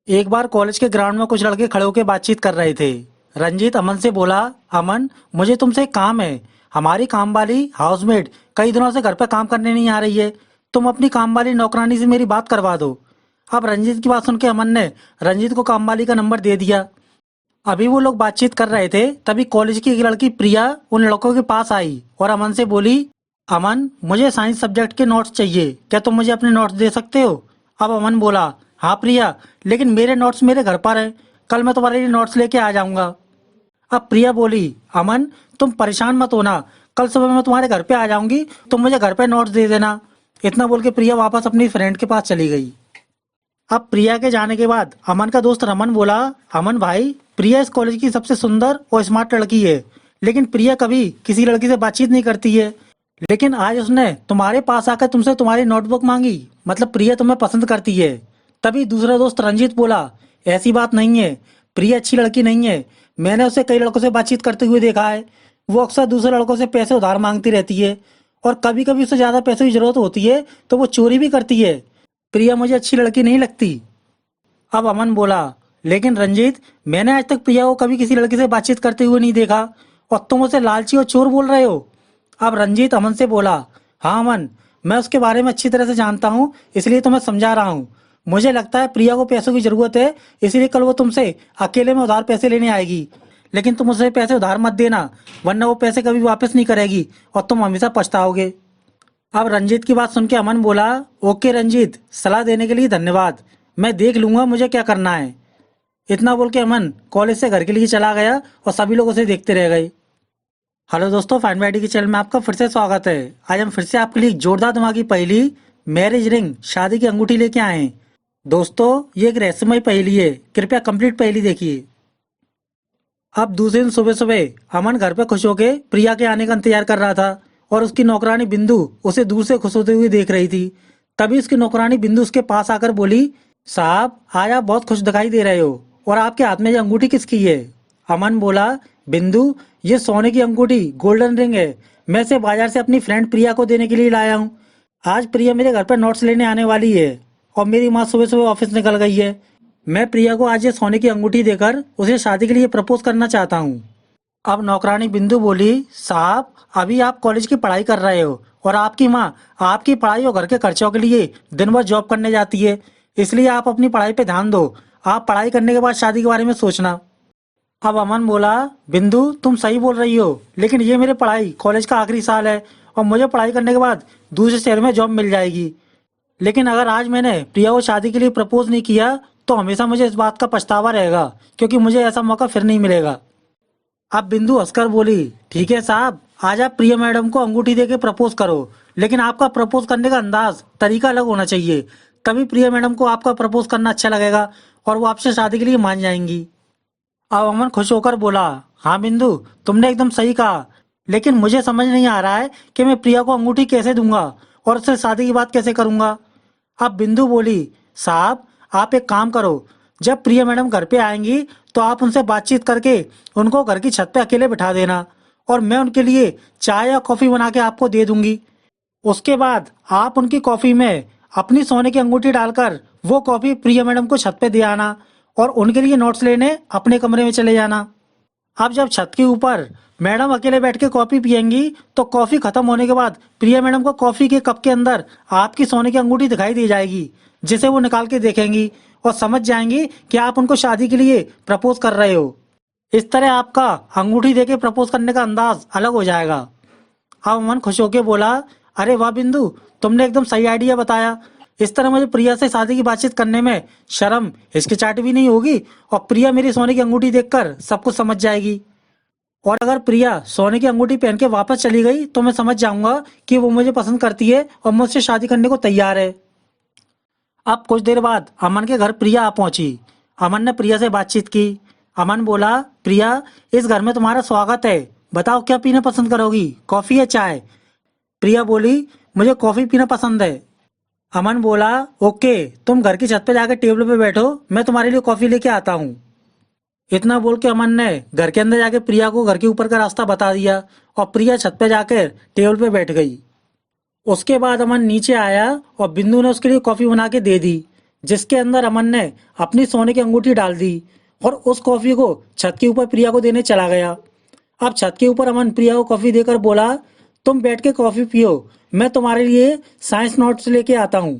एक बार कॉलेज के ग्राउंड में कुछ लड़के खड़े होकर बातचीत कर रहे थे। रंजीत अमन से बोला, अमन, मुझे तुमसे एक काम है। हमारी काम वाली हाउसमेट कई दिनों से घर पर काम करने नहीं आ रही है। तुम अपनी काम वाली नौकरानी से मेरी बात करवा दो। अब रंजीत की बात सुन के अमन ने रंजीत को काम वाली का नंबर दे दिया। अभी वो लोग बातचीत कर रहे थे, तभी कॉलेज की एक लड़की प्रिया उन लड़कों के पास आई और अमन से बोली, अमन, मुझे साइंस सब्जेक्ट के नोट्स चाहिए, क्या तुम मुझे अपने नोट्स दे सकते हो? अब अमन बोला, हाँ प्रिया, लेकिन मेरे नोट्स मेरे घर पर हैं। कल मैं तुम्हारे लिए नोट्स लेके आ जाऊंगा। अब प्रिया बोली, अमन, तुम परेशान मत होना, कल सुबह मैं तुम्हारे घर पे आ जाऊंगी, तुम मुझे घर पे नोट्स दे देना। इतना बोल के प्रिया वापस अपनी फ्रेंड के पास चली गई। अब प्रिया के जाने के बाद अमन का दोस्त रमन बोला, अमन भाई, प्रिया इस कॉलेज की सबसे सुंदर और स्मार्ट लड़की है, लेकिन प्रिया कभी किसी लड़की से बातचीत नहीं करती है। लेकिन आज उसने तुम्हारे पास आकर तुमसे तुम्हारी नोटबुक मांगी, मतलब प्रिया तुम्हें पसंद करती है। तभी दूसरा दोस्त रंजीत बोला, ऐसी बात नहीं है, प्रिया अच्छी लड़की नहीं है। मैंने उसे कई लड़कों से बातचीत करते हुए देखा है। वो अक्सर दूसरे लड़कों से पैसे उधार मांगती रहती है, और कभी कभी उसे ज्यादा पैसे की जरूरत होती है तो वो चोरी भी करती है। प्रिया मुझे अच्छी लड़की नहीं लगती। अब अमन बोला, लेकिन रंजीत, मैंने आज तक प्रिया को कभी किसी लड़की से बातचीत करते हुए नहीं देखा, और तुम उसे लालची और चोर बोल रहे हो। अब रंजीत अमन से बोला, हाँ अमन, मैं उसके बारे में अच्छी तरह से जानता हूँ, इसलिए तुम्हें समझा रहा हूँ। मुझे लगता है प्रिया को पैसों की जरूरत है, इसलिए कल वो तुमसे अकेले में उधार पैसे लेने आएगी। लेकिन तुम उसे पैसे उधार मत देना, वरना वो पैसे कभी वापस नहीं करेगी और तुम हमेशा पछताओगे। अब रंजीत की बात सुन के अमन बोला, ओके रंजीत, सलाह देने के लिए धन्यवाद, मैं देख लूंगा मुझे क्या करना है। इतना बोल के अमन कॉलेज से घर के लिए चला गया और सभी लोग उसे देखते रह गए। हेलो दोस्तों, फाइंड माई आईडी के चैनल में आपका फिर से स्वागत है। आज हम फिर से आपके लिए एक जोरदार दिमागी पहेली, मैरिज रिंग, शादी की अंगूठी लेके आए हैं। दोस्तों, ये एक रहस्यमय पहेली है, कृपया कंप्लीट पहेली देखिए। अब दूसरे दिन सुबह सुबह अमन घर पे खुश होके प्रिया के आने का इंतजार कर रहा था, और उसकी नौकरानी बिंदु उसे दूर से खुश होते हुए देख रही थी। तभी उसकी नौकरानी बिंदु उसके पास आकर बोली, साहब, आज आप बहुत खुश दिखाई दे रहे हो, और आपके हाथ में ये अंगूठी किसकी है? अमन बोला, बिंदु, ये सोने की अंगूठी गोल्डन रिंग है, मैं इसे बाजार से अपनी फ्रेंड प्रिया को देने के लिए लाया हूँ। आज प्रिया मेरे घर पर नोट्स लेने आने वाली है, और मेरी माँ सुबह सुबह ऑफिस निकल गई है। मैं प्रिया को आज ये सोने की अंगूठी देकर उसे शादी के लिए प्रपोज करना चाहता हूँ। अब नौकरानी बिंदु बोली, साहब, अभी आप कॉलेज की पढ़ाई कर रहे हो, और आपकी माँ आपकी पढ़ाई और घर के खर्चों के लिए दिन भर जॉब करने जाती है, इसलिए आप अपनी पढ़ाई पे ध्यान दो। आप पढ़ाई करने के बाद शादी के बारे में सोचना। अब अमन बोला, बिंदु, तुम सही बोल रही हो, लेकिन ये मेरे पढ़ाई कॉलेज का आखिरी साल है, और मुझे पढ़ाई करने के बाद दूसरे शहर में जॉब मिल जाएगी। लेकिन अगर आज मैंने प्रिया को शादी के लिए प्रपोज नहीं किया तो हमेशा मुझे इस बात का पछतावा रहेगा, क्योंकि मुझे ऐसा मौका फिर नहीं मिलेगा। अब बिंदु हंसकर बोली, ठीक है साहब, आज आप प्रिया मैडम को अंगूठी देके प्रपोज करो, लेकिन आपका प्रपोज करने का अंदाज, तरीका अलग होना चाहिए, तभी प्रिया मैडम को आपका प्रपोज करना अच्छा लगेगा और वो आपसे शादी के लिए मान जाएंगी। अब अमन खुश होकर बोला, हाँ बिंदु, तुमने एकदम सही कहा, लेकिन मुझे समझ नहीं आ रहा है कि मैं प्रिया को अंगूठी कैसे दूंगा और उससे शादी की बात कैसे करूंगा। अब बिंदु बोली, साहब, आप एक काम करो, जब प्रिया मैडम घर पे आएंगी तो आप उनसे बातचीत करके उनको घर की छत पे अकेले बिठा देना, और मैं उनके लिए चाय या कॉफी बना के आपको दे दूंगी। उसके बाद आप उनकी कॉफी में अपनी सोने की अंगूठी डालकर वो कॉफी प्रिया मैडम को छत पे दे आना, और उनके लिए नोट्स लेने अपने कमरे में चले जाना। अब जब छत के ऊपर मैडम अकेले बैठ के कॉफी पियेंगी तो कॉफी खत्म होने के बाद प्रिया मैडम को कॉफी के कप के अंदर आपकी सोने की अंगूठी दिखाई दी जाएगी, जिसे वो निकाल के देखेंगी और समझ जाएंगी कि आप उनको शादी के लिए प्रपोज कर रहे हो। इस तरह आपका अंगूठी देके प्रपोज करने का अंदाज अलग हो जाएगा। अब अमन खुश होके बोला, अरे वाह बिंदु, तुमने एकदम सही आइडिया बताया। इस तरह मुझे प्रिया से शादी की बातचीत करने में शर्म हिचकिचाहट भी नहीं होगी, और प्रिया मेरी सोने की अंगूठी देखकर सब कुछ समझ जाएगी। और अगर प्रिया सोने की अंगूठी पहन के वापस चली गई तो मैं समझ जाऊंगा कि वो मुझे पसंद करती है और मुझसे शादी करने को तैयार है। अब कुछ देर बाद अमन के घर प्रिया आ पहुंची। अमन ने प्रिया से बातचीत की। अमन बोला, प्रिया, इस घर में तुम्हारा स्वागत है, बताओ क्या पीना पसंद करोगी, कॉफी या चाय? प्रिया बोली, मुझे कॉफी पीना पसंद है। अमन बोला, ओके, तुम घर की छत पे जाकर टेबल पे बैठो, मैं तुम्हारे लिए कॉफी लेके आता हूँ। इतना बोल के अमन ने घर के अंदर जाके प्रिया को घर के ऊपर का रास्ता बता दिया, और प्रिया छत पे जाकर टेबल पे बैठ गई। उसके बाद अमन नीचे आया और बिंदु ने उसके लिए कॉफी बना के दे दी। जिसके अंदर अमन ने अपनी सोने की अंगूठी डाल दी और उस कॉफी को छत के ऊपर प्रिया को देने चला गया। अब छत के ऊपर अमन प्रिया को कॉफी देकर बोला, तुम बैठ के कॉफी पियो, मैं तुम्हारे लिए साइंस नोट्स लेके आता हूँ।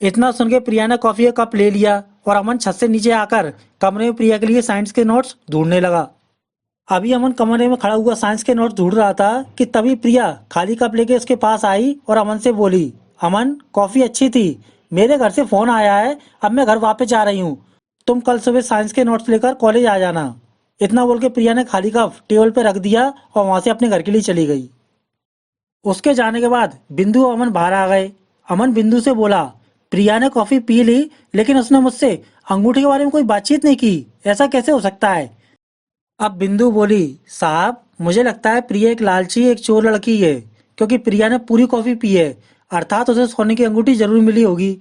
इतना सुन के प्रिया ने कॉफी का कप ले लिया और अमन छत से नीचे आकर कमरे में प्रिया के लिए साइंस के नोट्स ढूंढने लगा। अभी अमन कमरे में खड़ा हुआ साइंस के नोट्स ढूंढ रहा था कि तभी प्रिया खाली कप लेके उसके पास आई और अमन से बोली, अमन कॉफी अच्छी थी, मेरे घर से फोन आया है, अब मैं घर वापस जा रही हूँ, तुम कल सुबह साइंस के नोट्स लेकर कॉलेज आ जाना। इतना बोल के प्रिया ने खाली कप टेबल पे रख दिया और वहां से अपने घर के लिए चली गई। उसके जाने के बाद बिंदु और अमन बाहर आ गए। अमन बिंदु से बोला, प्रिया ने कॉफी पी ली लेकिन उसने मुझसे अंगूठी के बारे में कोई बातचीत नहीं की, ऐसा कैसे हो सकता है? अब बिंदु बोली, साहब मुझे लगता है प्रिया एक लालची एक चोर लड़की है, क्योंकि प्रिया ने पूरी कॉफी पी है, अर्थात उसे सोने की अंगूठी जरूर मिली होगी,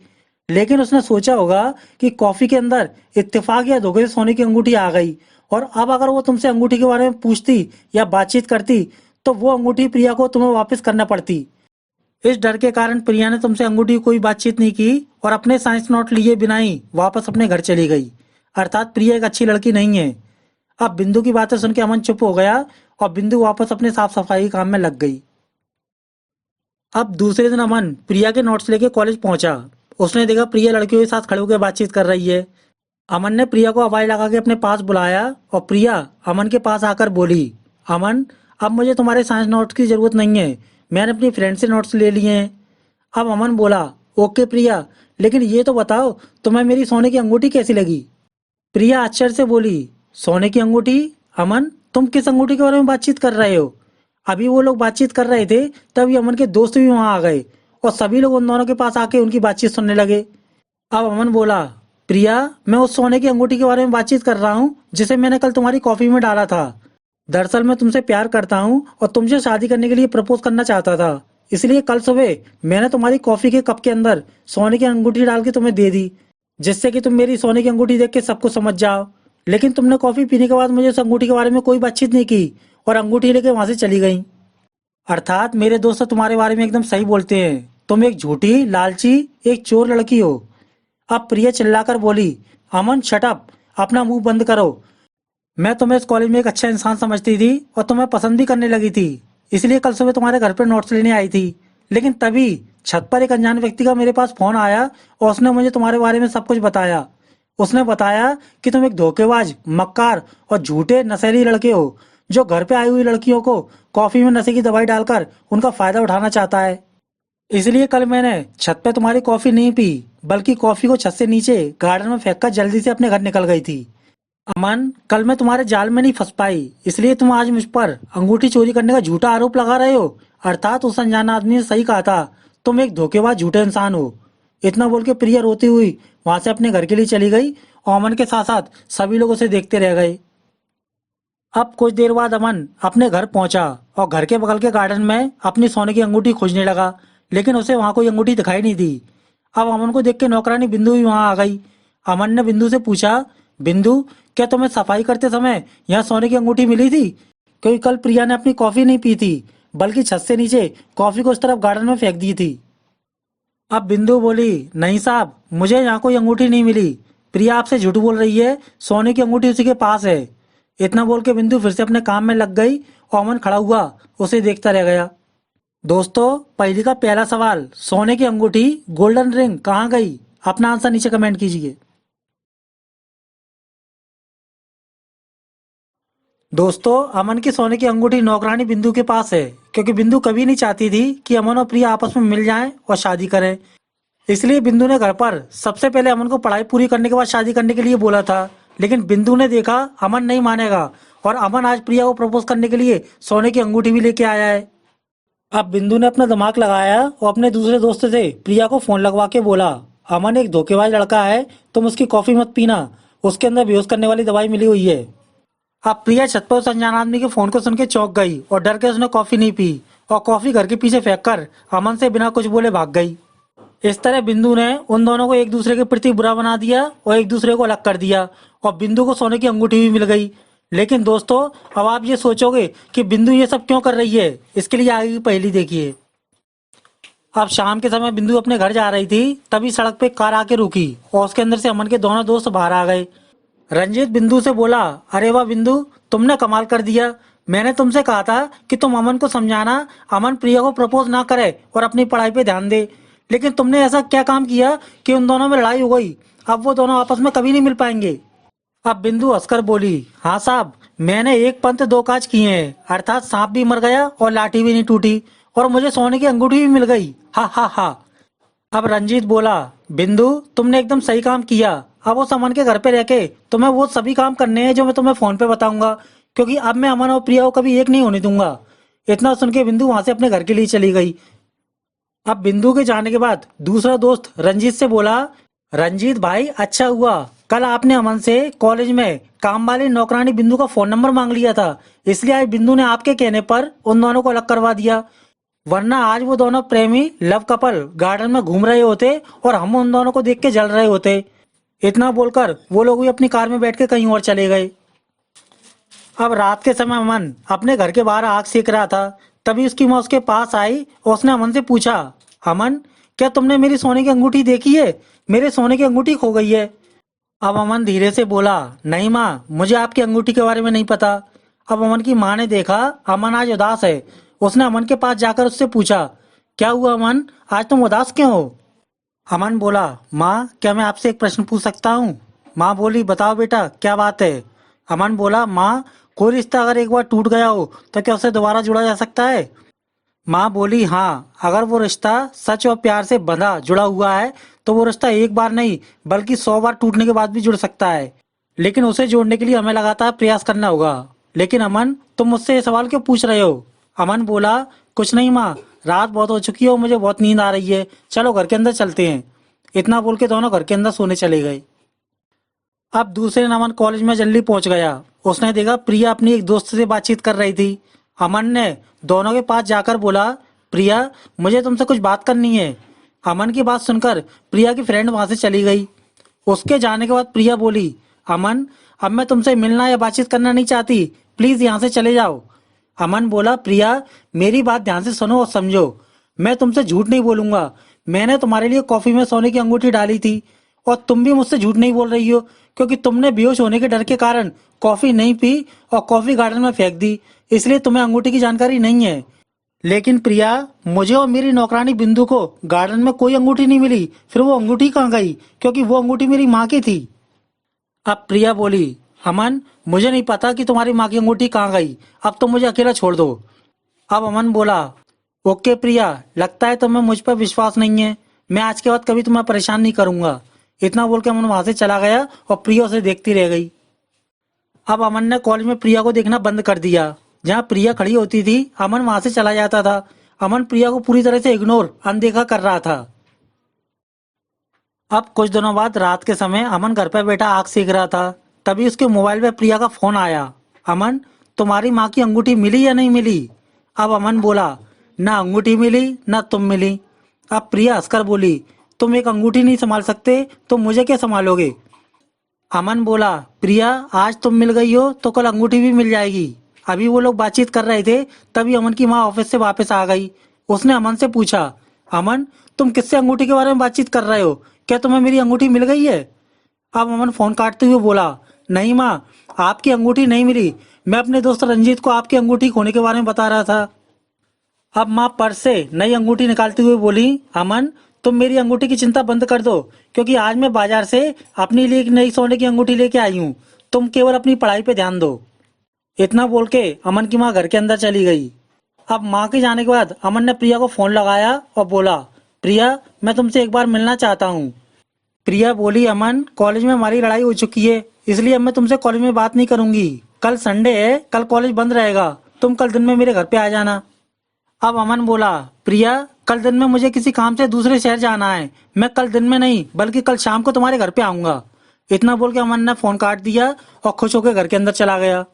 लेकिन उसने सोचा होगा कि कॉफी के अंदर इत्तेफाक या धोखे से सोने की अंगूठी आ गई, और अब अगर वो तुमसे अंगूठी के बारे में पूछती या बातचीत करती तो वो अंगूठी प्रिया को तुम्हें वापस करना पड़ती। इस डर के कारण प्रिया ने तुमसे अंगूठी की कोई बातचीत नहीं की और अपने साइंस नोट लिए बिना ही वापस अपने घर चली गई, अर्थात प्रिया एक अच्छी लड़की नहीं है। अब बिंदु की बातें सुन के अमन चुप हो गया और बिंदु वापस अपने साफ सफाई काम में लग गई। अब दूसरे दिन अमन प्रिया के नोट्स लेके कॉलेज पहुंचा। उसने देखा प्रिया लड़कियों के साथ खड़े होकर बातचीत कर रही है। अमन ने प्रिया को हवाई लगा के अपने पास बुलाया और प्रिया अमन के पास आकर बोली, अमन अब मुझे तुम्हारे साइंस नोट्स की जरूरत नहीं है, मैंने अपनी फ्रेंड से नोट्स ले लिए हैं। अब अमन बोला, ओके प्रिया, लेकिन ये तो बताओ तुम्हें मेरी सोने की अंगूठी कैसी लगी? प्रिया आश्चर्य से बोली, सोने की अंगूठी? अमन तुम किस अंगूठी के बारे में बातचीत कर रहे हो? अभी वो लोग बातचीत कर रहे थे तभी अमन के दोस्त भी वहां आ गए और सभी लोग उन दोनों के पास आके उनकी बातचीत सुनने लगे। अब अमन बोला, प्रिया मैं उस सोने की अंगूठी के बारे में बातचीत कर रहा हूँ जिसे मैंने कल तुम्हारी कॉफी में डाला था। दरअसल मैं तुमसे प्यार करता हूँ और तुमसे शादी करने के लिए प्रपोज करना चाहता था, इसलिए कल सुबह मैंने तुम्हारी कॉफी के कप के अंदर सोने की अंगूठी डाल के तुम्हें दे दी, जिससे कि तुम मेरी सोने की अंगूठी देख के सब कुछ समझ जाओ। लेकिन तुमने कॉफी पीने के बाद मुझे उस अंगूठी के बारे में कोई बातचीत नहीं की और अंगूठी लेके वहां से चली गई। अर्थात मेरे दोस्त तुम्हारे बारे में एकदम सही बोलते हैं, तुम एक झूठी लालची एक चोर लड़की हो। अब प्रिया चिल्लाकर बोली, अमन शट अप, अपना मुंह बंद करो। मैं तुम्हें इस कॉलेज में एक अच्छा इंसान समझती थी और तुम्हें पसंद भी करने लगी थी, इसलिए कल सुबह तुम्हारे घर पर नोट्स लेने आई थी। लेकिन तभी छत पर एक अनजान व्यक्ति का मेरे पास फोन आया और उसने मुझे तुम्हारे बारे में सब कुछ बताया। उसने बताया कि तुम एक धोखेबाज मक्कार और झूठे नशेली लड़के हो जो घर पे आई हुई लड़कियों को कॉफी में नशे की दवाई डालकर उनका फायदा उठाना चाहता है। इसलिए कल मैंने छत पे तुम्हारी कॉफी नहीं पी, बल्कि कॉफी को छत से नीचे गार्डन में फेंक कर जल्दी से अपने घर निकल गई थी। अमन कल मैं तुम्हारे जाल में नहीं फंस पाई, इसलिए तुम आज मुझ पर अंगूठी चोरी करने का झूठा आरोप लगा रहे हो। अर्थात उस अनजान आदमी ने सही कहा था, तुम एक धोखेबाज झूठे इंसान हो। इतना बोल के प्रिया रोती हुई वहां से अपने घर के लिए चली गई और अमन के साथ साथ सभी लोग उसे देखते रह गए। अब कुछ देर बाद अमन अपने घर पहुंचा और घर के बगल के गार्डन में अपनी सोने की अंगूठी खोजने लगा, लेकिन उसे वहां कोई अंगूठी दिखाई नहीं दी। अब अमन को देख के नौकरानी बिंदु भी वहां आ गई। अमन ने बिंदु से पूछा, बिंदु क्या तुम्हें सफाई करते समय यहाँ सोने की अंगूठी मिली थी? क्योंकि कल प्रिया ने अपनी कॉफी नहीं पी थी, बल्कि छत से नीचे कॉफी को उस तरफ गार्डन में फेंक दी थी। अब बिंदु बोली, नहीं साहब मुझे यहाँ कोई अंगूठी नहीं मिली, प्रिया आपसे झूठ बोल रही है, सोने की अंगूठी उसी के पास है। इतना बोल के बिंदु फिर से अपने काम में लग गई और अमन खड़ा हुआ उसे देखता रह गया। दोस्तों पहली का पहला सवाल, सोने की अंगूठी गोल्डन रिंग कहाँ गई? अपना आंसर नीचे कमेंट कीजिए। दोस्तों अमन की सोने की अंगूठी नौकरानी बिंदु के पास है, क्योंकि बिंदु कभी नहीं चाहती थी कि अमन और प्रिया आपस में मिल जाएं और शादी करें। इसलिए बिंदु ने घर पर सबसे पहले अमन को पढ़ाई पूरी करने के बाद शादी करने के लिए बोला था, लेकिन बिंदु ने देखा अमन नहीं मानेगा और अमन आज प्रिया को प्रपोज करने के लिए सोने की अंगूठी भी लेके आया है। अब बिंदु ने अपना दिमाग लगाया और अपने दूसरे दोस्त से प्रिया को फोन लगवा के बोला, अमन एक धोखेबाज लड़का है, तुम उसकी कॉफी मत पीना, उसके अंदर बेहोश करने वाली दवाई मिली हुई है। अब प्रिया छत पर उस अनजान आदमी के फोन को सुन के चौंक गई और डर के उसने कॉफी नहीं पी और कॉफी घर के पीछे फेंक कर अमन से बिना कुछ बोले भाग गई। इस तरह बिंदु ने उन दोनों को एक दूसरे के प्रति बुरा बना दिया और एक दूसरे को अलग कर दिया और बिंदु को सोने की अंगूठी भी मिल गई। लेकिन दोस्तों अब आप ये सोचोगे कि बिंदु ये सब क्यों कर रही है, इसके लिए आगे की पहेली देखिए। अब शाम के समय बिंदु अपने घर जा रही थी, तभी सड़क पे कार आके रुकी और उसके अंदर से अमन के दोनों दोस्त बाहर आ गए। रंजीत बिंदु से बोला, अरे वाह बिंदु, तुमने कमाल कर दिया। मैंने तुमसे कहा था कि तुम अमन को समझाना, अमन प्रिया को प्रपोज ना करे और अपनी पढ़ाई पे ध्यान दे, लेकिन तुमने ऐसा क्या काम किया कि उन दोनों में लड़ाई हो गई। अब वो दोनों आपस में कभी नहीं मिल पाएंगे। अब बिंदु हंसकर बोली, हाँ साहब, मैंने एक पंथ दो काज किए हैं, अर्थात सांप भी मर गया और लाठी भी नहीं टूटी और मुझे सोने की अंगूठी भी मिल गई। हा हा हा। अब रंजीत बोला, बिंदु तुमने एकदम सही काम किया। अब उस अमन के घर पे रह के तुम्हें वो सभी काम करने हैं जो मैं तुम्हें फोन पे बताऊंगा, क्योंकि अब मैं अमन और प्रिया को कभी एक नहीं होने दूंगा। इतना सुन के बिंदु वहां से अपने घर के लिए चली गई। अब बिंदु के जाने के बाद दूसरा दोस्त रंजीत से बोला, रंजीत भाई अच्छा हुआ कल आपने अमन से कॉलेज में काम वाली नौकरानी बिंदु का फोन नंबर मांग लिया था, इसलिए आज बिंदु ने आपके कहने पर उन दोनों को अलग करवा दिया, वरना आज वो दोनों प्रेमी लव कपल गार्डन में घूम रहे होते और हम उन दोनों को देख के जल रहे होते। इतना बोलकर वो लोग भी अपनी कार में बैठ के कहीं और चले गए। अब रात के समय अमन अपने घर के बाहर आग सेक रहा था, तभी उसकी माँ उसके पास आई और उसने अमन से पूछा, अमन क्या तुमने मेरी सोने की अंगूठी देखी है? मेरे सोने की अंगूठी खो गई है। अब अमन धीरे से बोला, नहीं माँ, मुझे आपकी अंगूठी के बारे में नहीं पता। अब अमन की माँ ने देखा अमन आज उदास है, उसने अमन के पास जाकर उससे पूछा, क्या हुआ अमन, आज तुम उदास क्यों हो? अमन बोला, माँ क्या मैं आपसे एक प्रश्न पूछ सकता हूँ? माँ बोली, बताओ बेटा क्या बात है? अमन बोला, माँ कोई रिश्ता अगर एक बार टूट गया हो तो क्या उसे दोबारा जुड़ा जा सकता है? माँ बोली, हाँ, अगर वो रिश्ता सच और प्यार से बंधा जुड़ा हुआ है तो वो रिश्ता एक बार नहीं बल्कि 100 बार टूटने के बाद भी जुड़ सकता है, लेकिन उसे जोड़ने के लिए हमें लगातार प्रयास करना होगा। लेकिन अमन तुम मुझसे ये सवाल क्यों पूछ रहे हो? अमन बोला, कुछ नहीं माँ, रात बहुत हो चुकी है और मुझे बहुत नींद आ रही है, चलो घर के अंदर चलते हैं। इतना बोल के दोनों घर के अंदर सोने चले गए। अब दूसरे दिन अमन कॉलेज में जल्दी पहुंच गया। उसने देखा प्रिया अपनी एक दोस्त से बातचीत कर रही थी। अमन ने दोनों के पास जाकर बोला, प्रिया मुझे तुमसे कुछ बात करनी है। अमन की बात सुनकर प्रिया की फ्रेंड वहां से चली गई। उसके जाने के बाद प्रिया बोली, अमन अब मैं तुमसे मिलना या बातचीत करना नहीं चाहती, प्लीज यहाँ से चले जाओ। अमन बोला, प्रिया मेरी बात ध्यान से सुनो और समझो, मैं तुमसे झूठ नहीं बोलूंगा। मैंने तुम्हारे लिए कॉफी में सोने की अंगूठी डाली थी और तुम भी मुझसे झूठ नहीं बोल रही हो, क्योंकि तुमने बेहोश होने के डर के कारण कॉफी नहीं पी और कॉफी गार्डन में फेंक दी, इसलिए तुम्हें अंगूठी की जानकारी नहीं है। लेकिन प्रिया मुझे और मेरी नौकरानी बिंदु को गार्डन में कोई अंगूठी नहीं मिली, फिर वो अंगूठी कहाँ गई? क्योंकि वो अंगूठी मेरी माँ की थी। अब प्रिया बोली, अमन मुझे नहीं पता कि तुम्हारी माँ की अंगूठी कहाँ गई, अब तुम मुझे अकेला छोड़ दो। अब अमन बोला, ओके प्रिया, लगता है तुम्हें मुझ पर विश्वास नहीं है, मैं आज के बाद कभी तुम्हें परेशान नहीं करूंगा। इतना बोल के अमन वहां से चला गया और प्रिया उसे देखती रह गई। अब अमन ने कॉलेज में प्रिया को देखना बंद कर दिया। जहाँ प्रिया खड़ी होती थी अमन वहां से चला जाता था। अमन प्रिया को पूरी तरह से इग्नोर अनदेखा कर रहा था। अब कुछ दिनों बाद रात के समय अमन घर पर बैठा आग सेक रहा था, तभी उसके मोबाइल पे प्रिया का फोन आया। अमन तुम्हारी माँ की अंगूठी मिली या नहीं मिली? अब अमन बोला, ना अंगूठी मिली ना तुम मिली। अब प्रिया हंसकर बोली, तुम एक अंगूठी नहीं संभाल सकते तो मुझे क्या संभालोगे? अमन बोला, प्रिया आज तुम मिल गई हो तो कल अंगूठी भी मिल जाएगी। अभी वो लोग बातचीत कर रहे थे, तभी अमन की माँ ऑफिस से वापस आ गई। उसने अमन से पूछा, अमन तुम किससे अंगूठी के बारे में बातचीत कर रहे हो? क्या तुम्हें मेरी अंगूठी मिल गई है? अब अमन फोन काटते हुए बोला, नहीं माँ, आपकी अंगूठी नहीं मिली, मैं अपने दोस्त रंजीत को आपकी अंगूठी खोने के बारे में बता रहा था। अब माँ पर्स से नई अंगूठी निकालते हुए बोली, अमन तुम मेरी अंगूठी की चिंता बंद कर दो, क्योंकि आज मैं बाजार से अपने लिए एक नई सोने की अंगूठी लेके आई हूँ, तुम केवल अपनी पढ़ाई पे ध्यान दो। इतना बोल के अमन की माँ घर के अंदर चली गई। अब माँ के जाने के बाद अमन ने प्रिया को फोन लगाया और बोला, प्रिया मैं तुमसे एक बार मिलना चाहता हूँ। प्रिया बोली, अमन कॉलेज में हमारी लड़ाई हो चुकी है, इसलिए अब मैं तुमसे कॉलेज में बात नहीं करूंगी। कल संडे है, कल कॉलेज बंद रहेगा, तुम कल दिन में मेरे घर पे आ जाना। अब अमन बोला, प्रिया कल दिन में मुझे किसी काम से दूसरे शहर जाना है, मैं कल दिन में नहीं बल्कि कल शाम को तुम्हारे घर पे आऊंगा। इतना बोल के अमन ने फोन काट दिया और खुश होकर घर के अंदर चला गया।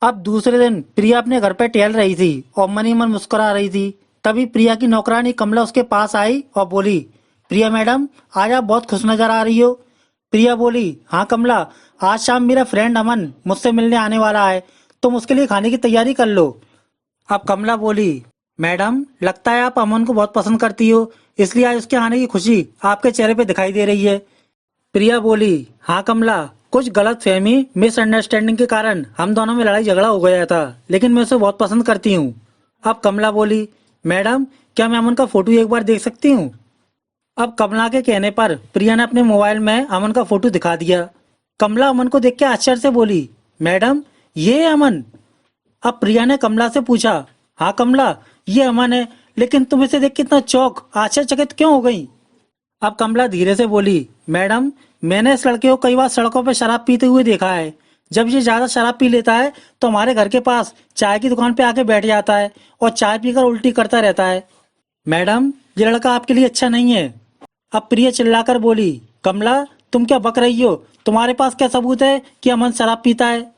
अब दूसरे दिन प्रिया अपने घर पे टहल रही थी और मन ही मन मुस्कुरा रही थी। तभी प्रिया की नौकरानी कमला उसके पास आई और बोली, प्रिया मैडम आज आप बहुत खुश नजर आ रही हो। प्रिया बोली, हाँ कमला, आज शाम मेरा फ्रेंड अमन मुझसे मिलने आने वाला है, तुम उसके लिए खाने की तैयारी कर लो। अब कमला बोली, मैडम, लगता है आप अमन को बहुत पसंद करती हो, इसलिए आज उसके आने की खुशी आपके चेहरे पे दिखाई दे रही है। प्रिया बोली, हाँ कमला, कुछ गलत फहमी मिसअंडरस्टैंडिंग के कारण हम दोनों में लड़ाई झगड़ा हो गया था, लेकिन मैं उसे बहुत पसंद करती हूँ। अब कमला बोली, मैडम, क्या मैं अमन का फोटो एक बार देख सकती हूँ? अब कमला के कहने पर प्रिया ने अपने मोबाइल में अमन का फोटो दिखा दिया। कमला अमन को देख के आश्चर्य से बोली, मैडम, ये है अमन? अब प्रिया ने कमला से पूछा, हाँ कमला, ये अमन है, लेकिन तुम इसे देख के इतना चौंक आश्चर्यचकित क्यों हो गई? अब कमला धीरे से बोली, मैडम, मैंने इस लड़के को कई बार सड़कों पर शराब पीते हुए देखा है। जब ये ज्यादा शराब पी लेता है तो हमारे घर के पास चाय की दुकान पे आके बैठ जाता है और चाय पीकर उल्टी करता रहता है। मैडम, ये लड़का आपके लिए अच्छा नहीं है। अब प्रिया चिल्लाकर बोली, कमला, तुम क्या बक रही हो? तुम्हारे पास क्या सबूत है कि अमन शराब पीता है?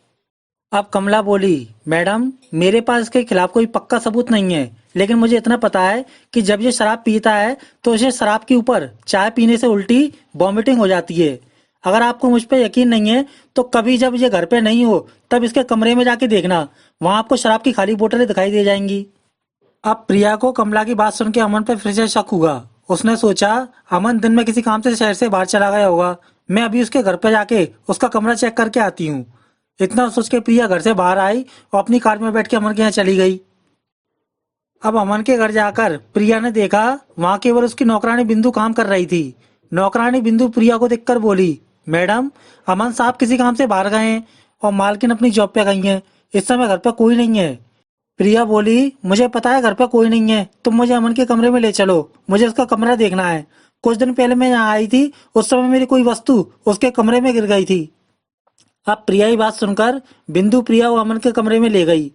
अब कमला बोली, मैडम, मेरे पास इसके खिलाफ कोई पक्का सबूत नहीं है, लेकिन मुझे इतना पता है कि जब ये शराब पीता है तो इसे शराब के ऊपर चाय पीने से उल्टी वॉमिटिंग हो जाती है। अगर आपको मुझ पर यकीन नहीं है तो कभी जब ये घर पे नहीं हो तब इसके कमरे में जाके देखना, वहां आपको शराब की खाली बोतलें दिखाई दे जाएंगी। अब प्रिया को कमला की बात सुन के अमन पर फिर से शक हुआ। उसने सोचा, अमन दिन में किसी काम से शहर से बाहर चला गया होगा, मैं अभी उसके घर पे जाके उसका कमरा चेक करके आती हूँ। इतना सोच के प्रिया घर से बाहर आई और अपनी कार में बैठ के अमन के यहाँ चली गई। अब अमन के घर जाकर प्रिया ने देखा, वहां केवल उसकी नौकरानी बिंदु काम कर रही थी। नौकरानी बिंदु प्रिया को देखकर बोली, मैडम, अमन साहब किसी काम से बाहर गए हैं और मालकिन अपनी जॉब पे गई हैं, इस समय घर पर कोई नहीं है। प्रिया बोली, मुझे पता है घर पे कोई नहीं है, तुम मुझे अमन के कमरे में ले चलो, मुझे उसका कमरा देखना है। कुछ दिन पहले मैं यहाँ आई थी, उस समय मेरी कोई वस्तु उसके कमरे में गिर गई थी। अब प्रिया की बात सुनकर बिंदु प्रिया को अमन के कमरे में ले गई।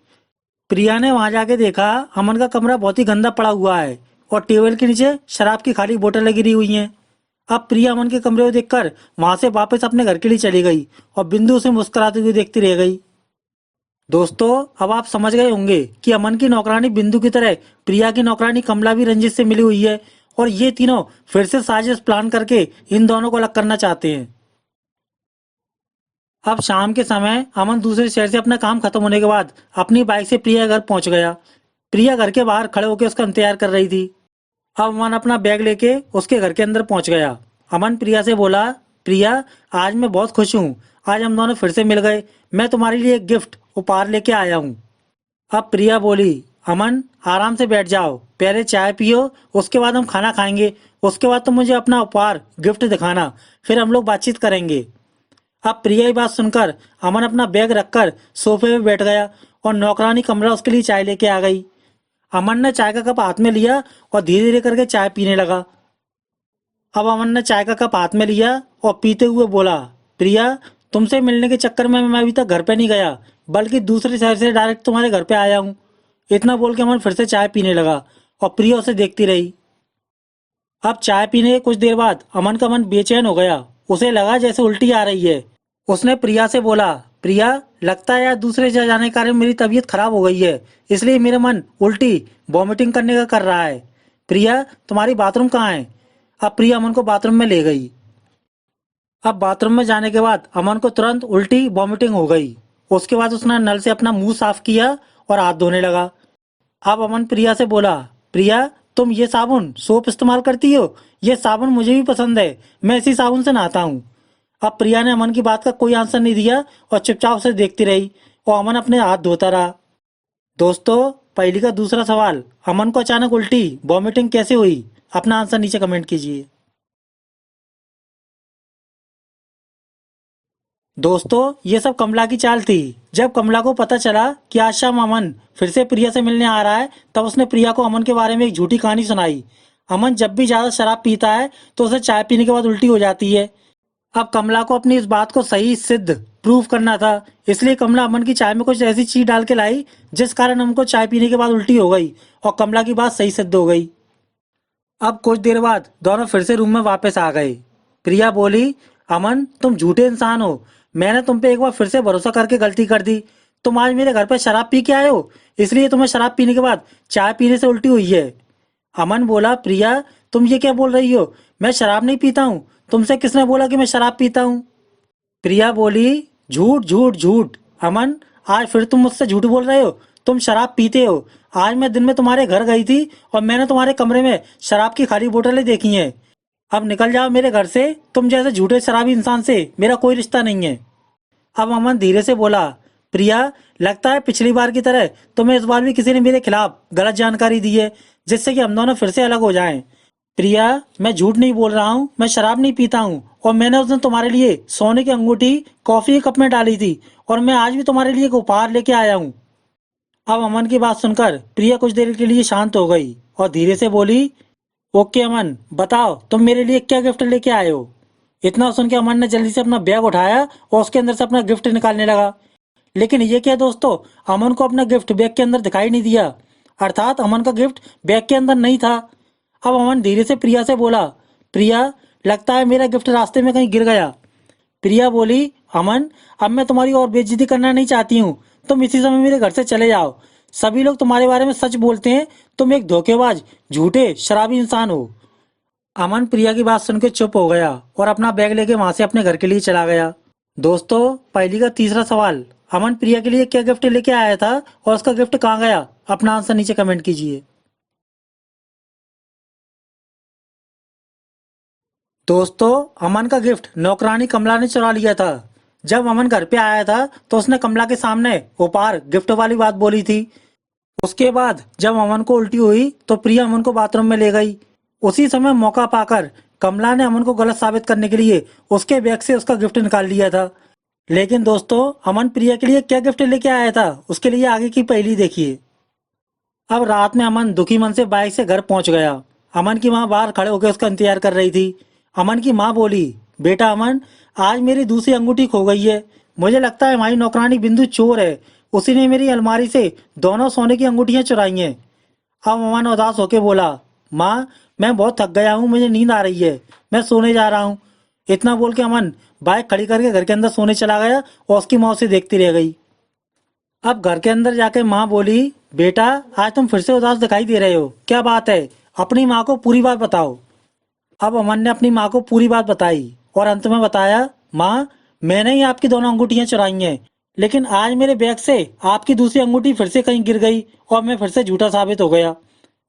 प्रिया ने वहां जाके देखा, अमन का कमरा बहुत ही गंदा पड़ा हुआ है और टेबल के नीचे शराब की खाली बोतलें गिरी हुई हैं। अब प्रिया अमन के कमरे को देखकर वहां से वापस अपने घर के लिए चली गई और बिंदु उसे मुस्कुराती हुई देखती रह गई। दोस्तों, अब आप समझ गए होंगे कि अमन की नौकरानी बिंदु की तरह प्रिया की नौकरानी कमला भी रंजित से मिली हुई है और ये तीनों फिर से साजिश प्लान करके इन दोनों को अलग करना चाहते हैं। अब शाम के समय अमन दूसरे शहर से अपना काम खत्म होने के बाद अपनी बाइक से प्रिया घर पहुंच गया। प्रिया घर के बाहर खड़े होकर उसका इंतजार कर रही थी। अब अमन अपना बैग लेके उसके घर के अंदर पहुंच गया। अमन प्रिया से बोला, प्रिया, आज मैं बहुत खुश हूँ, आज हम दोनों फिर से मिल गए, मैं तुम्हारे लिए एक गिफ्ट उपहार लेके आया हूँ। अब प्रिया बोली, अमन, आराम से बैठ जाओ, पहले चाय पियो, उसके बाद हम खाना खाएंगे, उसके बाद तुम मुझे अपना उपहार गिफ्ट दिखाना, फिर हम लोग बातचीत करेंगे। अब प्रिया की बात सुनकर अमन अपना बैग रखकर सोफे पे बैठ गया और नौकरानी कमला उसके लिए चाय लेके आ गई। अमन ने चाय का कप हाथ में लिया और धीरे धीरे करके चाय पीने लगा। अब अमन ने चाय का कप हाथ में लिया और पीते हुए बोला, प्रिया, तुमसे मिलने के चक्कर में मैं अभी तक घर पे नहीं गया, बल्कि दूसरे शहर से डायरेक्ट तुम्हारे घर पे आया हूँ। इतना बोल के अमन फिर से चाय पीने लगा और प्रिया उसे देखती रही। अब चाय पीने के कुछ देर बाद अमन का मन बेचैन हो गया। उसे लगा जैसे उल्टी आ रही है। उसने प्रिया से बोला, प्रिया, लगता है यार दूसरे जगह जाने के कारण मेरी तबीयत खराब हो गई है, इसलिए मेरा मन उल्टी वॉमिटिंग करने का कर रहा है। प्रिया, तुम्हारी बाथरूम कहाँ है? अब प्रिया अमन को बाथरूम में ले गई। अब बाथरूम में जाने के बाद अमन को तुरंत उल्टी वॉमिटिंग हो गई। उसके बाद उसने नल से अपना मुंह साफ किया और हाथ धोने लगा। अब अमन प्रिया से बोला, प्रिया, तुम ये साबुन सोप इस्तेमाल करती हो? ये साबुन मुझे भी पसंद है, मैं इसी साबुन से नहाता हूँ। अब प्रिया ने अमन की बात का कोई आंसर नहीं दिया और चुपचाप उसे देखती रही और अमन अपने हाथ धोता रहा। दोस्तों, पहली का दूसरा सवाल, अमन को अचानक उल्टी वॉमिटिंग कैसे हुई? अपना आंसर नीचे कमेंट कीजिए। दोस्तों, ये सब कमला की चाल थी। जब कमला को पता चला कि आज शाम अमन फिर से प्रिया से मिलने आ रहा है, तब उसने प्रिया को अमन के बारे में एक झूठी कहानी सुनाई। अमन जब भी ज्यादा शराब पीता है तो उसे चाय पीने के बाद उल्टी हो जाती है। अब कमला को अपनी इस बात को सही सिद्ध प्रूव करना था, इसलिए कमला अमन की चाय में कुछ ऐसी चीज डाल के लाई जिस कारण अमन को चाय पीने के बाद उल्टी हो गई और कमला की बात सही सिद्ध हो गई। अब कुछ देर बाद दोनों फिर से रूम में वापस आ गए। प्रिया बोली, अमन, तुम झूठे इंसान हो, मैंने तुम पे एक बार फिर से भरोसा करके गलती कर दी। तुम आज मेरे घर पर शराब पी के आए हो, इसलिए तुम्हें शराब पीने के बाद चाय पीने से उल्टी हुई है। अमन बोला, प्रिया, तुम ये क्या बोल रही हो? मैं शराब नहीं पीता हूँ, तुमसे किसने बोला कि मैं शराब पीता हूँ? प्रिया बोली, झूठ झूठ झूठ। अमन, आज फिर तुम मुझसे झूठ बोल रहे हो, तुम शराब पीते हो। आज मैं दिन में तुम्हारे घर गई थी और मैंने तुम्हारे कमरे में शराब की खाली बोतलें देखी हैं। अब निकल जाओ मेरे घर से, तुम जैसे झूठे शराबी इंसान से मेरा कोई रिश्ता नहीं है। अब अमन धीरे से बोला, प्रिया, लगता है पिछली बार की तरह तुम्हें इस बार भी किसी ने मेरे खिलाफ गलत जानकारी दी है, जिससे कि हम दोनों फिर से अलग हो जाएं। प्रिया, मैं झूठ नहीं बोल रहा हूँ, मैं शराब नहीं पीता हूँ और मैंने उस दिन तुम्हारे लिए सोने की अंगूठी कॉफी के कप में डाली थी और मैं आज भी तुम्हारे लिए एक उपहार लेके आया हूँ। अब अमन की बात सुनकर प्रिया कुछ देर के लिए शांत हो गई और धीरे से बोली, ओके अमन, बताओ तुम मेरे लिए क्या गिफ्ट लेके आए हो। इतना सुन के अमन ने जल्दी से अपना बैग उठाया और उसके अंदर से अपना गिफ्ट निकालने लगा। लेकिन ये क्या दोस्तों, अमन को अपना गिफ्ट बैग के अंदर दिखाई नहीं दिया, अर्थात अमन का गिफ्ट बैग के अंदर नहीं था। अब अमन धीरे से प्रिया से बोला, प्रिया, लगता है मेरा गिफ्ट रास्ते में कहीं गिर गया। प्रिया बोली, अमन, अब मैं तुम्हारी और बेइज्जती करना नहीं चाहती हूँ, तुम इसी समय मेरे घर से चले जाओ। सभी लोग तुम्हारे बारे में सच बोलते हैं, तुम एक धोखेबाज, झूठे, शराबी इंसान हो। अमन प्रिया की बात सुन के चुप हो गया और अपना बैग लेके वहां से अपने घर के लिए चला गया। दोस्तों, पहली का तीसरा सवाल, अमन प्रिया के लिए क्या गिफ्ट लेके आया था और उसका गिफ्ट कहाँ गया? अपना आंसर नीचे कमेंट कीजिए। दोस्तों, अमन का गिफ्ट नौकरानी कमला ने चुरा लिया था। जब अमन घर पे आया था तो उसने कमला के सामने उपहार गिफ्ट वाली बात बोली थी। उसके बाद जब अमन को उल्टी हुई तो प्रिया अमन को बाथरूम में ले गई। उसी समय मौका पाकर कमला ने अमन को गलत साबित करने के लिए उसके बैग से उसका गिफ्ट निकाल लिया था। लेकिन दोस्तों, अमन प्रिया के लिए क्या गिफ्ट लेके आया था, उसके लिए आगे की पहेली देखिए। अब रात में अमन दुखी मन से बाइक से घर पहुंच गया। अमन की माँ बाहर खड़े होकर उसका इंतजार कर रही थी। अमन की माँ बोली, बेटा अमन, आज मेरी दूसरी अंगूठी खो गई है। मुझे लगता है हमारी नौकरानी बिंदु चोर है, उसी ने मेरी अलमारी से दोनों सोने की अंगूठियां चुराई हैं। अब अमन उदास होके बोला, माँ, मैं बहुत थक गया हूँ, मुझे नींद आ रही है, मैं सोने जा रहा हूँ। इतना बोल के अमन बाइक खड़ी करके घर के अंदर सोने चला गया और उसकी माँ उसे देखती रह गई। अब घर के अंदर जाके माँ बोली, बेटा, आज तुम फिर से उदास दिखाई दे रहे हो, क्या बात है? अपनी माँ को पूरी बात बताओ। अब अमन ने अपनी माँ को पूरी बात बताई और अंत में बताया, माँ, मैंने ही आपकी दोनों अंगूठियां चुराई हैं, लेकिन आज मेरे बैग से आपकी दूसरी अंगूठी फिर से कहीं गिर गई और मैं फिर से झूठा साबित हो गया।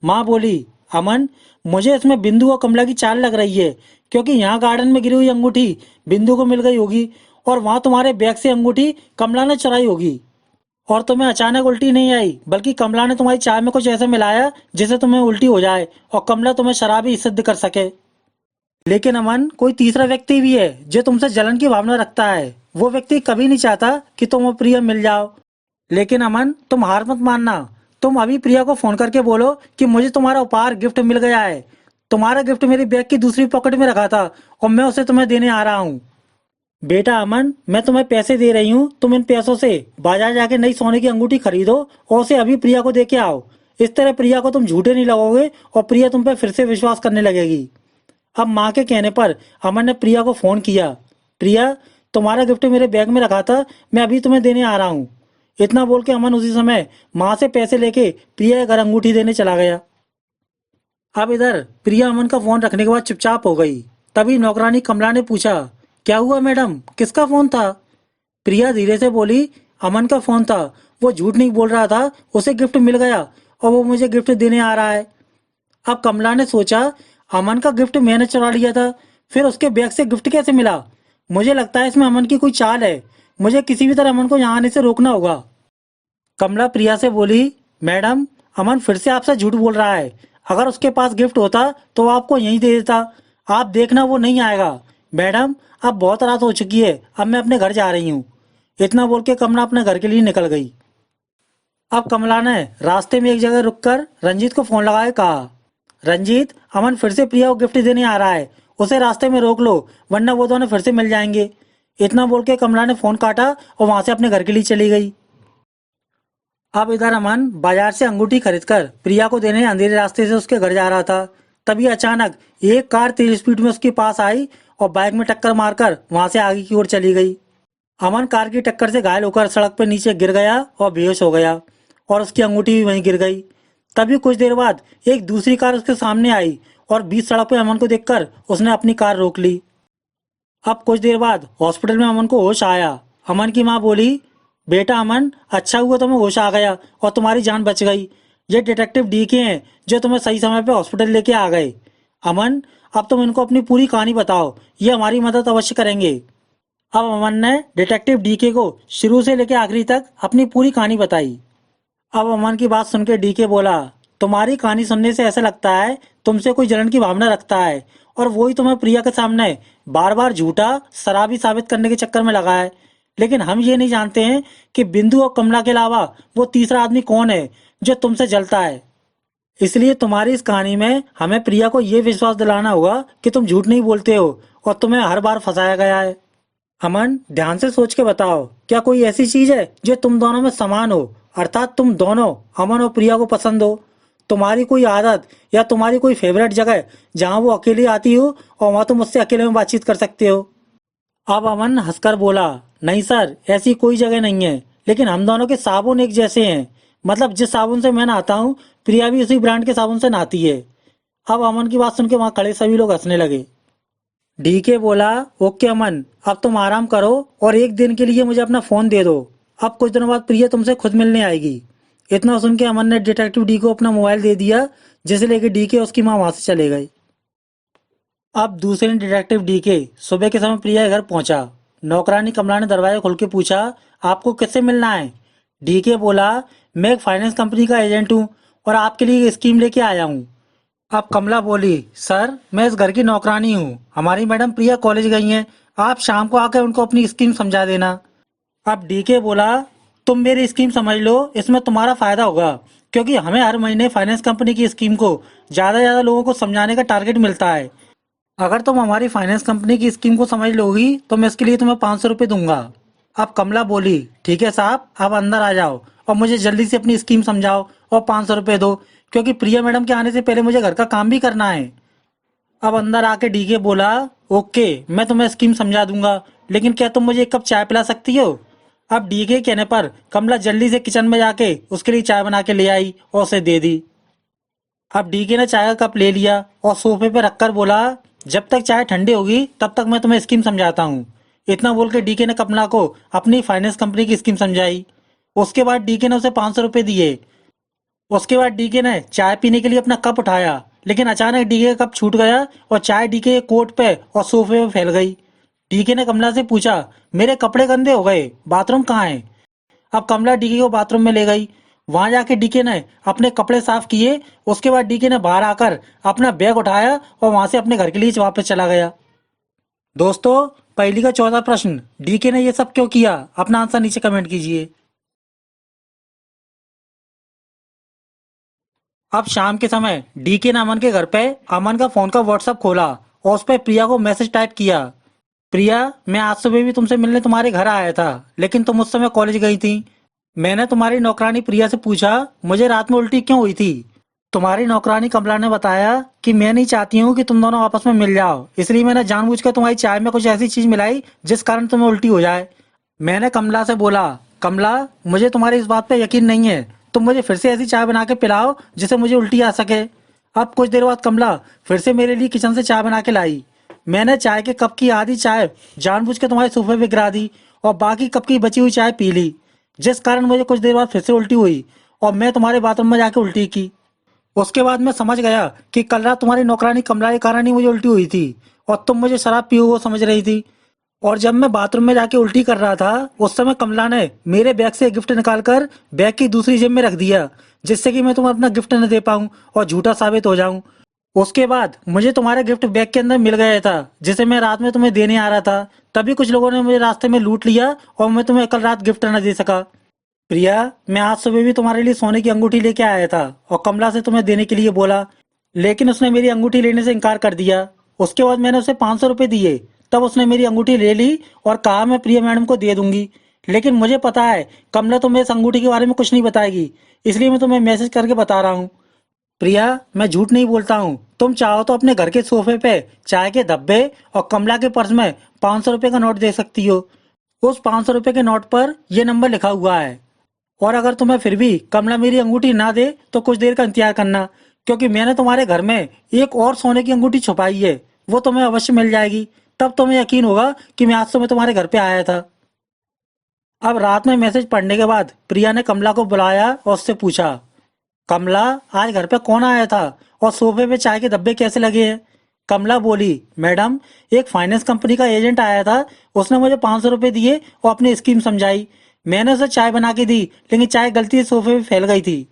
माँ बोली, अमन, मुझे इसमें बिंदु और कमला की चाल लग रही है, क्योंकि यहाँ गार्डन में गिरी हुई अंगूठी बिंदु को मिल गई होगी और वहाँ तुम्हारे बैग से अंगूठी कमला ने चुराई होगी। और तुम्हें अचानक उल्टी नहीं आई, बल्कि कमला ने तुम्हारी चाय में कुछ ऐसा मिलाया जिससे तुम्हें उल्टी हो जाए और कमला तुम्हें शराबी सिद्ध कर सके। लेकिन अमन, कोई तीसरा व्यक्ति भी है जो तुमसे जलन की भावना रखता है। वो व्यक्ति कभी नहीं चाहता कि तुम और प्रिया मिल जाओ। लेकिन अमन, तुम हार मत मानना। तुम अभी प्रिया को फोन करके बोलो कि मुझे तुम्हारा उपहार गिफ्ट मिल गया है। तुम्हारा गिफ्ट मेरी बैग की दूसरी पॉकेट में रखा था और मैं उसे तुम्हें देने आ रहा हूँ। बेटा अमन, मैं तुम्हें पैसे दे रही हूँ, तुम इन पैसों से बाजार जाके नई सोने की अंगूठी खरीदो और उसे अभी प्रिया को दे के आओ। इस तरह प्रिया को तुम झूठे नहीं लगोगे और प्रिया तुम पे फिर से विश्वास करने लगेगी। अब माँ के कहने पर अमन ने प्रिया को फोन किया, प्रिया, तुम्हारा गिफ्ट मेरे बैग में रखा था, मैं अभी तुम्हें देने आ रहा हूँ। इतना बोल के अमन उसी समय माँ से पैसे लेके प्रिया के घर अंगूठी देने चला गया। अब इधर प्रिया अमन का फोन रखने के बाद चुपचाप हो गई। तभी नौकरानी कमला ने पूछा, क्या हुआ मैडम, किसका फोन था? प्रिया धीरे से बोली, अमन का फोन था, वो झूठ नहीं बोल रहा था, उसे गिफ्ट मिल गया और वो मुझे गिफ्ट देने आ रहा है। अब कमला ने सोचा, अमन का गिफ्ट मैंने चुरा लिया था, फिर उसके बैग से गिफ्ट कैसे मिला? मुझे लगता है इसमें अमन की कोई चाल है, मुझे किसी भी तरह अमन को यहाँ आने से रोकना होगा। कमला प्रिया से बोली, मैडम, अमन फिर से आपसे झूठ बोल रहा है। अगर उसके पास गिफ्ट होता तो वो आपको यहीं दे देता, आप देखना वो नहीं आएगा। मैडम, अब बहुत रात हो चुकी है, अब मैं अपने घर जा रही हूँ। इतना बोल के कमला अपने घर के लिए निकल गई। अब कमला ने रास्ते में एक जगह रुककर रंजीत को फोन लगाए कहा, रंजीत, अमन फिर से प्रिया को गिफ्ट देने आ रहा है, उसे रास्ते में रोक लो, वरना वो दोनों फिर से मिल जाएंगे। इतना बोल के कमला ने फोन काटा और वहां से अपने घर के लिए चली गई। अब इधर अमन बाजार से अंगूठी खरीदकर प्रिया को देने अंधेरे रास्ते से उसके घर जा रहा था। तभी अचानक एक कार तेज स्पीड में उसके पास आई और बाइक में टक्कर मारकर वहां से आगे की ओर चली गई। अमन कार की टक्कर से घायल होकर सड़क पर नीचे गिर गया और बेहोश हो गया और उसकी अंगूठी भी वहीं गिर गई। तभी कुछ देर बाद एक दूसरी कार उसके सामने आई और बीच सड़क पर अमन को देखकर उसने अपनी कार रोक ली। अब कुछ देर बाद हॉस्पिटल में अमन को होश आया। अमन की माँ बोली, बेटा अमन, अच्छा हुआ तुम्हें होश आ गया और तुम्हारी जान बच गई। ये डिटेक्टिव डीके हैं जो तुम्हें सही समय पे हॉस्पिटल लेके आ गए। अमन, अब तुम इनको अपनी पूरी कहानी बताओ, ये हमारी मदद अवश्य करेंगे। अब अमन ने डिटेक्टिव डीके को शुरू से लेकर आखिरी तक अपनी पूरी कहानी बताई। अब अमन की बात सुनकर डीके बोला, तुम्हारी कहानी सुनने से ऐसा लगता है तुमसे कोई जलन की भावना रखता है और वही तुम्हें प्रिया के सामने बार बार झूठा शराबी साबित करने के चक्कर में लगा है। लेकिन हम ये नहीं जानते हैं कि बिंदु और कमला के अलावा वो तीसरा आदमी कौन है जो तुमसे जलता है। इसलिए तुम्हारी इस कहानी में हमें प्रिया को ये विश्वास दिलाना होगा कि तुम झूठ नहीं बोलते हो और तुम्हें हर बार फंसाया गया है। अमन, ध्यान से सोच के बताओ, क्या कोई ऐसी चीज है जो तुम दोनों में समान हो, अर्थात तुम दोनों अमन और प्रिया को पसंद हो? तुम्हारी कोई आदत या तुम्हारी कोई फेवरेट जगह जहां वो अकेली आती हो और वहां तुम उससे अकेले में बातचीत कर सकते हो? अब अमन हंसकर बोला, नहीं सर, ऐसी कोई जगह नहीं है, लेकिन हम दोनों के साबुन एक जैसे हैं। मतलब जिस साबुन से मैं नहाता हूँ, प्रिया भी उसी ब्रांड के साबुन से नहाती है। अब अमन की बात सुन के वहां खड़े सभी लोग हंसने लगे। डीके बोला, ओके अमन, अब तुम आराम करो और एक दिन के लिए मुझे अपना फोन दे दो। अब कुछ दिनों बाद प्रिया तुमसे खुद मिलने आएगी। इतना सुन के अमन ने डिटेक्टिव डी को अपना मोबाइल दे दिया, जिसे लेके डीके और उसकी माँ वहां से चले गए। अब दूसरे दिन डिटेक्टिव डीके सुबह के समय प्रिया के घर पहुंचा। नौकरानी कमला ने दरवाजा खोल के पूछा, आपको किससे मिलना है? डीके बोला, मैं एक फाइनेंस कंपनी का एजेंट हूँ और आपके लिए एक स्कीम लेके आया हूँ। अब कमला बोली, सर मैं इस घर की नौकरानी हूँ, हमारी मैडम प्रिया कॉलेज गई हैं, आप शाम को आकर उनको अपनी स्कीम समझा देना। अब डीके बोला, तुम मेरी स्कीम समझ लो, इसमें तुम्हारा फायदा होगा, क्योंकि हमें हर महीने फाइनेंस कंपनी की स्कीम को ज्यादा से ज्यादा लोगों को समझाने का टारगेट मिलता है। अगर तुम हमारी फाइनेंस कंपनी की स्कीम को समझ लोगी तो मैं इसके लिए तुम्हें 500 रुपये दूंगा। अब कमला बोली, ठीक है साहब, आप अंदर आ जाओ और मुझे जल्दी से अपनी स्कीम समझाओ और 500 रुपये दो, क्योंकि प्रिया मैडम के आने से पहले मुझे घर का काम भी करना है। अब अंदर आके डीके बोला, ओके मैं तुम्हें स्कीम समझा दूंगा, लेकिन क्या तुम मुझे एक कप चाय पिला सकती हो? अब डीके कहने पर कमला जल्दी से किचन में जाके उसके लिए चाय बना के ले आई और उसे दे दी। अब डीके ने चाय का कप ले लिया और सोफे पे रखकर बोला, जब तक चाय ठंडी होगी तब तक मैं तुम्हें स्कीम समझाता हूँ। इतना बोल के डीके ने कमला को अपनी फाइनेंस कंपनी की स्कीम समझाई। उसके बाद डीके ने उसे 500 रुपये दिए। उसके बाद डीके ने चाय पीने के लिए अपना कप उठाया, लेकिन अचानक डीके का कप छूट गया और चाय डीके के कोट पे और सोफे पे फैल गई। डीके ने कमला से पूछा, मेरे कपड़े गंदे हो गए, बाथरूम कहाँ है? अब कमला डीके को बाथरूम में ले गई। वहां जाके डीके ने अपने कपड़े साफ किए। उसके बाद डीके ने बाहर आकर अपना बैग उठाया और वहां से अपने घर के लिए वापस चला गया। दोस्तों, पहली का 14 प्रश्न, डीके ने ये सब क्यों किया? अपना आंसर नीचे कमेंट कीजिए। अब शाम के समय डीके ने अमन के घर पे अमन का फोन का व्हाट्सएप खोला और उस पर प्रिया को मैसेज टाइप किया, प्रिया, मैं आज सुबह भी तुमसे मिलने तुम्हारे घर आया था, लेकिन तुम उस समय कॉलेज गई थी। मैंने तुम्हारी नौकरानी प्रिया से पूछा, मुझे रात में उल्टी क्यों हुई थी? तुम्हारी नौकरानी कमला ने बताया कि मैं नहीं चाहती हूँ कि तुम दोनों आपस में मिल जाओ, इसलिए मैंने जानबूझकर तुम्हारी चाय में कुछ ऐसी चीज मिलाई जिस कारण तुम्हें उल्टी हो जाए। मैंने कमला से बोला, कमला, मुझे तुम्हारी इस बात पे यकीन नहीं है, तुम मुझे फिर से ऐसी चाय बना के पिलाओ जिससे मुझे उल्टी आ सके। अब कुछ देर बाद कमला फिर से मेरे लिए किचन से चाय बना के लाई। मैंने चाय के कप की आधी चाय जानबूझ के तुम्हारे सोफे पे गिरा दी और बाकी कप की बची हुई चाय पी ली, जिस कारण मुझे कुछ देर बाद फिर से उल्टी हुई और मैं तुम्हारे बाथरूम में जाके उल्टी की। उसके बाद मैं समझ गया कि कल रात तुम्हारी नौकरानी कमला के कारण ही मुझे उल्टी हुई थी और तुम मुझे शराब पी हुई समझ रही थी। और जब मैं बाथरूम में जाके उल्टी कर रहा था उस समय कमला ने मेरे बैग से गिफ्ट निकालकर बैग की दूसरी जेब में रख दिया, जिससे कि मैं तुम्हें अपना गिफ्ट न दे पाऊं और झूठा साबित हो जाऊं। उसके बाद मुझे तुम्हारा गिफ्ट बैग के अंदर मिल गया था, जिसे मैं रात में तुम्हें देने आ रहा था। तभी कुछ लोगों ने मुझे रास्ते में लूट लिया और मैं तुम्हें कल रात गिफ्ट न दे सका। प्रिया, मैं आज सुबह भी तुम्हारे लिए सोने की अंगूठी लेके आया था और कमला से तुम्हें देने के लिए बोला, लेकिन उसने मेरी अंगूठी लेने से इनकार कर दिया। उसके बाद मैंने उसे 500 रुपये दिए, तब उसने मेरी अंगूठी ले ली और कहा मैं प्रिया मैडम को दे दूंगी। लेकिन मुझे पता है कमला तुम्हें इस अंगूठी के बारे में कुछ नहीं बताएगी, इसलिए मैं तुम्हें मैसेज करके बता रहा हूँ। प्रिया, मैं झूठ नहीं बोलता हूँ, तुम चाहो तो अपने घर के सोफे पे चाय के धब्बे और कमला के पर्स में 500 रुपये का नोट दे सकती हो। उस 500 रुपये के नोट पर यह नंबर लिखा हुआ है। और अगर तुम्हें फिर भी कमला मेरी अंगूठी ना दे तो कुछ देर का इंतजार करना, क्योंकि मैंने तुम्हारे घर में एक और सोने की अंगूठी छुपाई है, वो तुम्हें अवश्य मिल जाएगी। तब तुम्हें यकीन होगा कि मैं आज सुबह तुम्हारे घर पे आया था। अब रात में मैसेज पढ़ने के बाद प्रिया ने कमला को बुलाया और उससे पूछा, कमला, आज घर पे कौन आया था और सोफे पे चाय के डब्बे कैसे लगे हैं? कमला बोली, मैडम, एक फाइनेंस कंपनी का एजेंट आया था। उसने मुझे 500 रुपए दिए और अपनी स्कीम समझाई। मैंने उसे चाय बना के दी, लेकिन चाय गलती से सोफे पे फैल गई थी।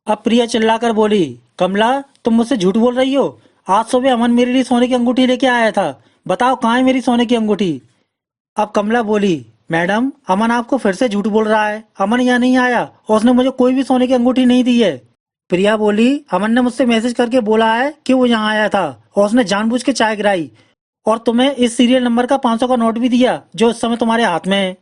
अब प्रिया चिल्लाकर बोली, कमला, तुम मुझसे झूठ बोल रही हो। आज सुबह अमन मेरे लिए सोने की अंगूठी लेके आया था। बताओ, कहाँ है मेरी सोने की अंगूठी? अब कमला बोली, मैडम, अमन आपको फिर से झूठ बोल रहा है। अमन यहाँ नहीं आया और उसने मुझे कोई भी सोने की अंगूठी नहीं दी है। प्रिया बोली, अमन ने मुझसे मैसेज करके बोला है कि वो यहाँ आया था और उसने जानबूझ के चाय गिराई और तुम्हें इस सीरियल नंबर का 500 का नोट भी दिया जो इस समय तुम्हारे हाथ में है।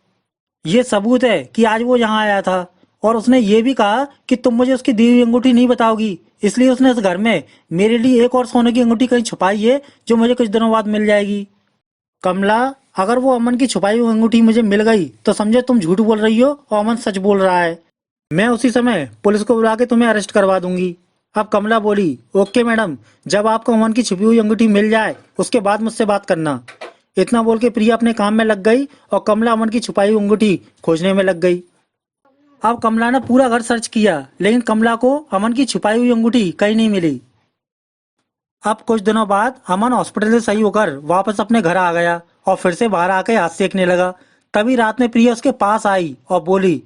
ये सबूत है कि आज वो यहाँ आया था। और उसने ये भी कहा कि तुम मुझे उसकी दी हुई अंगूठी नहीं बताओगी, इसलिए उसने इस घर में मेरे लिए एक और सोने की अंगूठी कहीं छुपाई है जो मुझे कुछ दिनों बाद मिल जाएगी। कमला, अगर वो अमन की छुपाई हुई अंगूठी मुझे मिल गई तो समझे तुम झूठ बोल रही हो और अमन सच बोल रहा है। मैं उसी समय पुलिस को बुला के तुम्हें अरेस्ट करवा दूंगी। अब कमला बोली, ओके मैडम, जब आपको अमन की छुपी हुई अंगूठी मिल जाए उसके बाद मुझसे बात करना। इतना बोल के प्रिया अपने काम में लग गई और कमला अमन की छुपाई हुई अंगूठी खोजने में लग गई। अब कमला ने पूरा घर सर्च किया, लेकिन कमला को अमन की छुपाई हुई अंगूठी कहीं नहीं मिली। अब कुछ दिनों बाद अमन हॉस्पिटल से सही होकर वापस अपने घर आ गया और फिर से बाहर आके हाथ सेकने लगा। तभी रात में प्रिया उसके पास आई और बोली,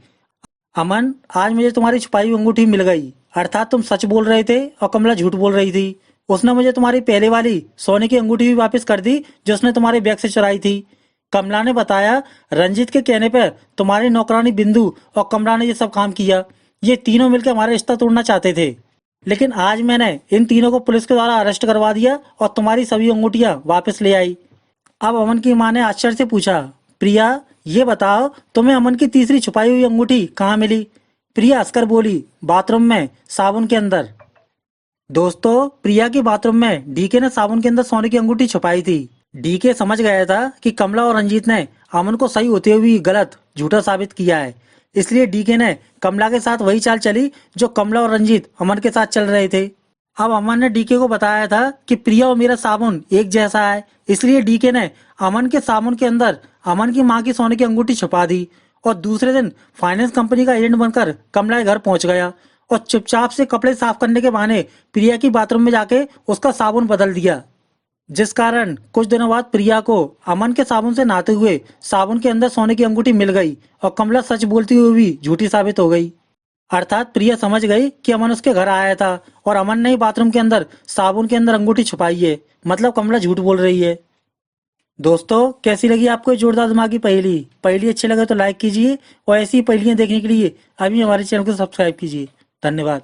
अमन, आज मुझे तुम्हारी छुपाई हुई अंगूठी मिल गई। अर्थात तुम सच बोल रहे थे और कमला झूठ बोल रही थी। उसने मुझे तुम्हारी पहले वाली सोने की अंगूठी भी वापस कर दी जो उसने तुम्हारे बैग से चुराई थी। कमला ने बताया, रंजीत के कहने पर तुम्हारी नौकरानी बिंदु और कमला ने ये सब काम किया। ये तीनों मिलकर हमारा रिश्ता तोड़ना चाहते थे, लेकिन आज मैंने इन तीनों को पुलिस के द्वारा अरेस्ट करवा दिया और तुम्हारी सभी अंगूठियां वापस ले आई। अब अमन की मां ने आश्चर्य से पूछा, प्रिया, ये बताओ तुम्हें अमन की तीसरी छुपाई हुई अंगूठी कहाँ मिली? प्रिया हंसकर बोली, बाथरूम में, साबुन के अंदर। दोस्तों, प्रिया की बाथरूम में डीके ने साबुन के अंदर सोने की अंगूठी छुपाई थी। डीके समझ गया था कि कमला और रंजीत ने अमन को सही होते हुए भी गलत, झूठा साबित किया है। इसलिए डीके ने कमला के साथ वही चाल चली जो कमला और रंजीत अमन के साथ चल रहे थे। अब अमन ने डीके को बताया था कि प्रिया और मेरा साबुन एक जैसा है, इसलिए डीके ने अमन के साबुन के अंदर अमन की मां की सोने की अंगूठी छुपा दी और दूसरे दिन फाइनेंस कंपनी का एजेंट बनकर कमला के घर पहुंच गया और चुपचाप से कपड़े साफ करने के बहाने प्रिया की बाथरूम में जाके उसका साबुन बदल दिया, जिस कारण कुछ दिनों बाद प्रिया को अमन के साबुन से नहाते हुए साबुन के अंदर सोने की अंगूठी मिल गई और कमला सच बोलती हुई भी झूठी साबित हो गई। अर्थात प्रिया समझ गई कि अमन उसके घर आया था और अमन ने ही बाथरूम के अंदर साबुन के अंदर अंगूठी छुपाई है, मतलब कमला झूठ बोल रही है। दोस्तों, कैसी लगी आपको ये जोरदार दिमागी पहेली? पहेली अच्छी लगे तो लाइक कीजिए और ऐसी ही पहेलियां देखने के लिए अभी हमारे चैनल को सब्सक्राइब कीजिए। धन्यवाद।